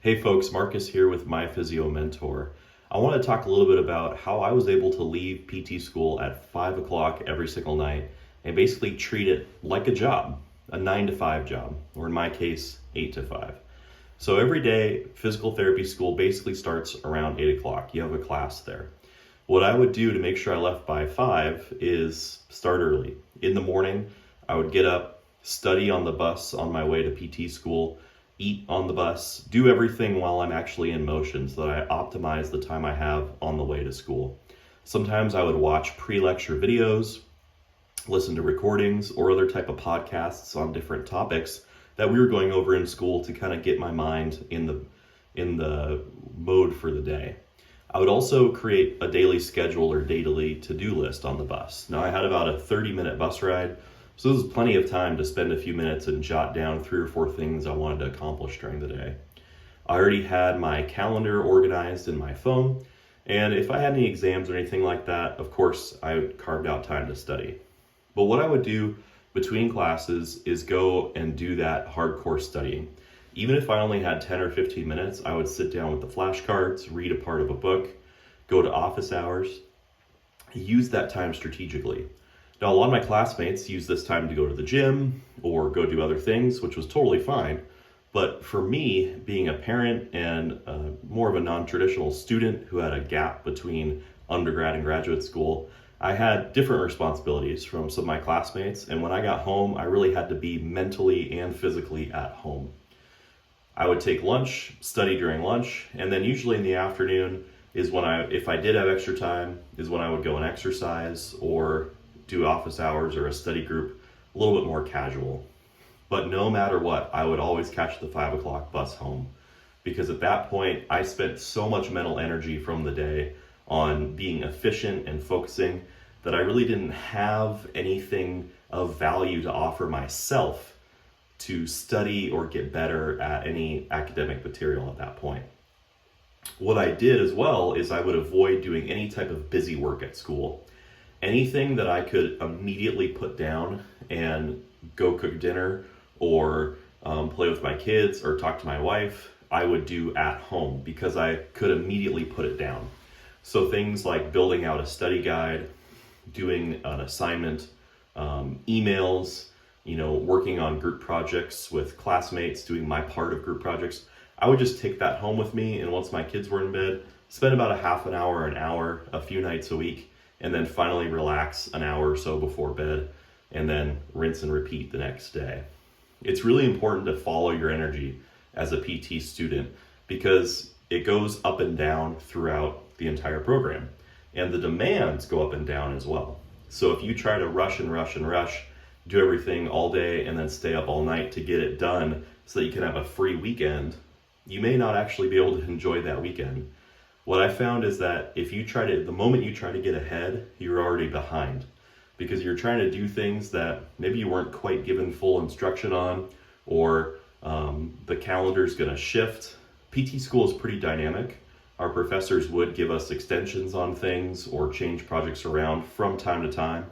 Hey folks, Marcus here with My Physio Mentor. I want to talk a little bit about how I was able to leave PT school at 5 o'clock every single night and basically treat it like a job, a 9 to 5 job, or in my case, 8 to 5. So every day, physical therapy school basically starts around 8 o'clock. You have a class there. What I would do to make sure I left by 5 is start early. In the morning, I would get up, study on the bus on my way to PT school, eat on the bus, do everything while I'm actually in motion so that I optimize the time I have on the way to school. Sometimes I would watch pre-lecture videos, listen to recordings or other type of podcasts on different topics that we were going over in school to kind of get my mind in the mode for the day. I would also create a daily schedule or daily to-do list on the bus. Now I had about a 30-minute bus ride, so this was plenty of time to spend a few minutes and jot down 3 or 4 things I wanted to accomplish during the day. I already had my calendar organized in my phone, and if I had any exams or anything like that, of course, I carved out time to study. But what I would do between classes is go and do that hardcore studying. Even if I only had 10 or 15 minutes, I would sit down with the flashcards, read a part of a book, go to office hours, use that time strategically. Now, a lot of my classmates use this time to go to the gym or go do other things, which was totally fine. But for me, being a parent and more of a non-traditional student who had a gap between undergrad and graduate school, I had different responsibilities from some of my classmates. And when I got home, I really had to be mentally and physically at home. I would take lunch, study during lunch, and then usually in the afternoon is when if I did have extra time, is when I would go and exercise or do office hours or a study group, a little bit more casual. But no matter what, I would always catch the 5 o'clock bus home, because at that point I spent so much mental energy from the day on being efficient and focusing that I really didn't have anything of value to offer myself to study or get better at any academic material at that point. What I did as well is I would avoid doing any type of busy work at school. Anything that I could immediately put down and go cook dinner or play with my kids or talk to my wife, I would do at home because I could immediately put it down. So things like building out a study guide, doing an assignment, emails, working on group projects with classmates, doing my part of group projects. I would just take that home with me, and once my kids were in bed, spend about a half an hour, a few nights a week, and then finally relax an hour or so before bed, and then rinse and repeat the next day. It's really important to follow your energy as a PT student because it goes up and down throughout the entire program, and the demands go up and down as well. So if you try to rush, do everything all day and then stay up all night to get it done so that you can have a free weekend, you may not actually be able to enjoy that weekend. What I found is that the moment you try to get ahead, you're already behind because you're trying to do things that maybe you weren't quite given full instruction on, or the calendar's gonna shift. PT school is pretty dynamic. Our professors would give us extensions on things or change projects around from time to time.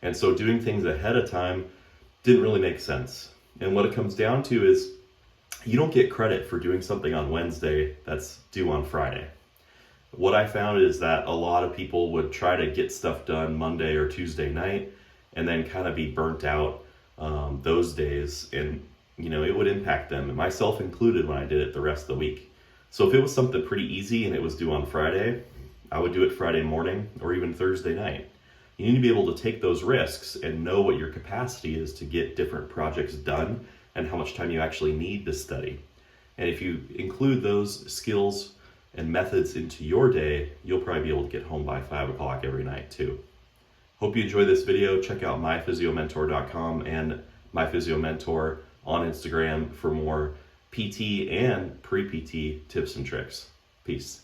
And so doing things ahead of time didn't really make sense. And what it comes down to is you don't get credit for doing something on Wednesday that's due on Friday. What I found is that a lot of people would try to get stuff done Monday or Tuesday night and then kind of be burnt out those days. And, it would impact them, myself included, when I did it the rest of the week. So if it was something pretty easy and it was due on Friday, I would do it Friday morning or even Thursday night. You need to be able to take those risks and know what your capacity is to get different projects done and how much time you actually need to study. And if you include those skills and methods into your day, you'll probably be able to get home by 5 o'clock every night too. Hope you enjoy this video. Check out myphysiomentor.com and myphysiomentor on Instagram for more PT and pre-PT tips and tricks. Peace.